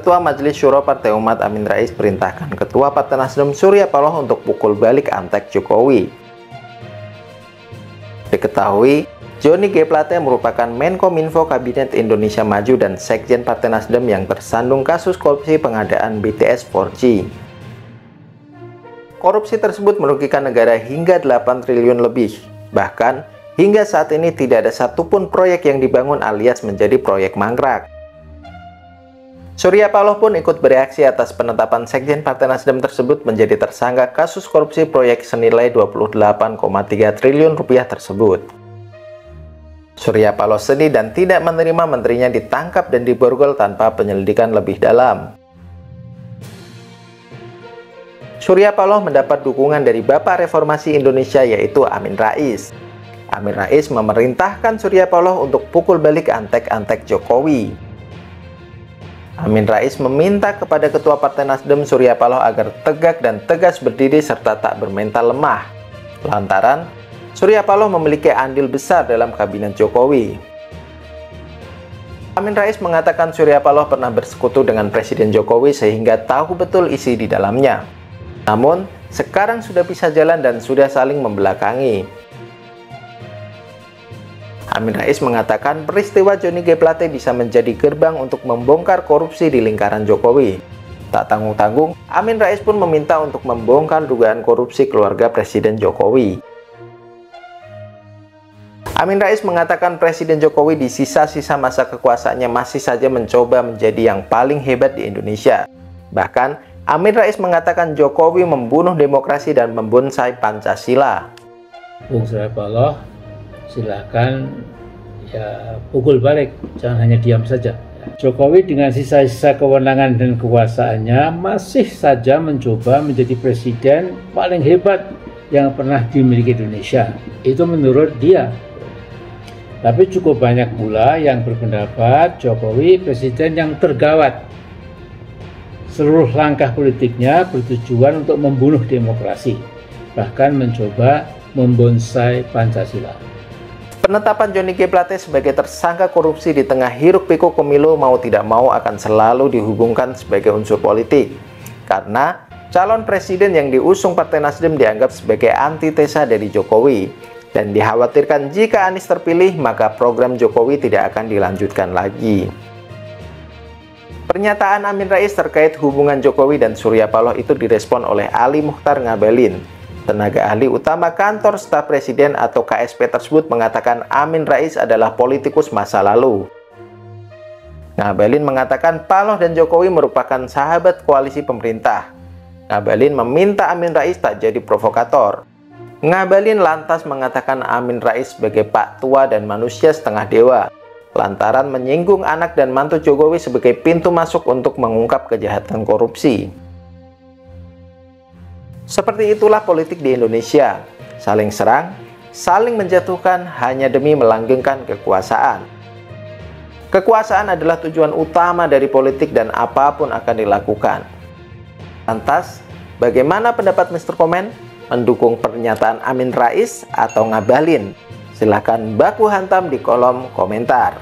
Ketua Majelis Syuro Partai Umat Amin Rais perintahkan Ketua Partai Nasdem Surya Paloh untuk pukul balik antek Jokowi. Diketahui, Johnny G. Plate merupakan Menkominfo Kabinet Indonesia Maju dan Sekjen Partai Nasdem yang tersandung kasus korupsi pengadaan BTS 4G. Korupsi tersebut merugikan negara hingga 8 triliun lebih. Bahkan, hingga saat ini tidak ada satupun proyek yang dibangun alias menjadi proyek mangkrak. Surya Paloh pun ikut bereaksi atas penetapan Sekjen Partai Nasdem tersebut menjadi tersangka kasus korupsi proyek senilai 28,3 triliun rupiah tersebut. Surya Paloh sedih dan tidak menerima menterinya ditangkap dan diborgol tanpa penyelidikan lebih dalam. Surya Paloh mendapat dukungan dari Bapak Reformasi Indonesia yaitu Amin Rais. Amin Rais memerintahkan Surya Paloh untuk pukul balik antek-antek Jokowi. Amin Rais meminta kepada Ketua Partai Nasdem Surya Paloh agar tegak dan tegas berdiri serta tak bermental lemah. Lantaran Surya Paloh memiliki andil besar dalam kabinet Jokowi. Amin Rais mengatakan Surya Paloh pernah bersekutu dengan Presiden Jokowi sehingga tahu betul isi di dalamnya. Namun, sekarang sudah bisa jalan dan sudah saling membelakangi. Amin Rais mengatakan peristiwa Johnny G. Plate bisa menjadi gerbang untuk membongkar korupsi di lingkaran Jokowi. Tak tanggung-tanggung, Amin Rais pun meminta untuk membongkar dugaan korupsi keluarga Presiden Jokowi. Amin Rais mengatakan Presiden Jokowi di sisa-sisa masa kekuasaannya masih saja mencoba menjadi yang paling hebat di Indonesia. Bahkan, Amin Rais mengatakan Jokowi membunuh demokrasi dan membonsai Pancasila. Bung Surya Paloh, silakan ya pukul balik, jangan hanya diam saja. Jokowi dengan sisa-sisa kewenangan dan kekuasaannya masih saja mencoba menjadi presiden paling hebat yang pernah dimiliki Indonesia. Itu menurut dia. Tapi cukup banyak pula yang berpendapat Jokowi presiden yang tergawat. Seluruh langkah politiknya bertujuan untuk membunuh demokrasi, bahkan mencoba membonsai Pancasila. Penetapan Johnny G. Plate sebagai tersangka korupsi di tengah hiruk-pikuk pemilu mau tidak mau akan selalu dihubungkan sebagai unsur politik. Karena calon presiden yang diusung Partai Nasdem dianggap sebagai antitesa dari Jokowi. Dan dikhawatirkan jika Anies terpilih, maka program Jokowi tidak akan dilanjutkan lagi. Pernyataan Amin Rais terkait hubungan Jokowi dan Surya Paloh itu direspon oleh Ali Mukhtar Ngabalin. Tenaga ahli utama kantor staf presiden atau KSP tersebut mengatakan Amin Rais adalah politikus masa lalu. Ngabalin mengatakan Paloh dan Jokowi merupakan sahabat koalisi pemerintah. Ngabalin meminta Amin Rais tak jadi provokator. Ngabalin lantas mengatakan Amin Rais sebagai Pak Tua dan manusia setengah dewa, lantaran menyinggung anak dan mantu Jokowi sebagai pintu masuk untuk mengungkap kejahatan korupsi. Seperti itulah politik di Indonesia, saling serang, saling menjatuhkan hanya demi melanggengkan kekuasaan. Kekuasaan adalah tujuan utama dari politik dan apapun akan dilakukan. Lantas, bagaimana pendapat Mr. Komen? Mendukung pernyataan Amin Rais atau Ngabalin? Silahkan baku hantam di kolom komentar.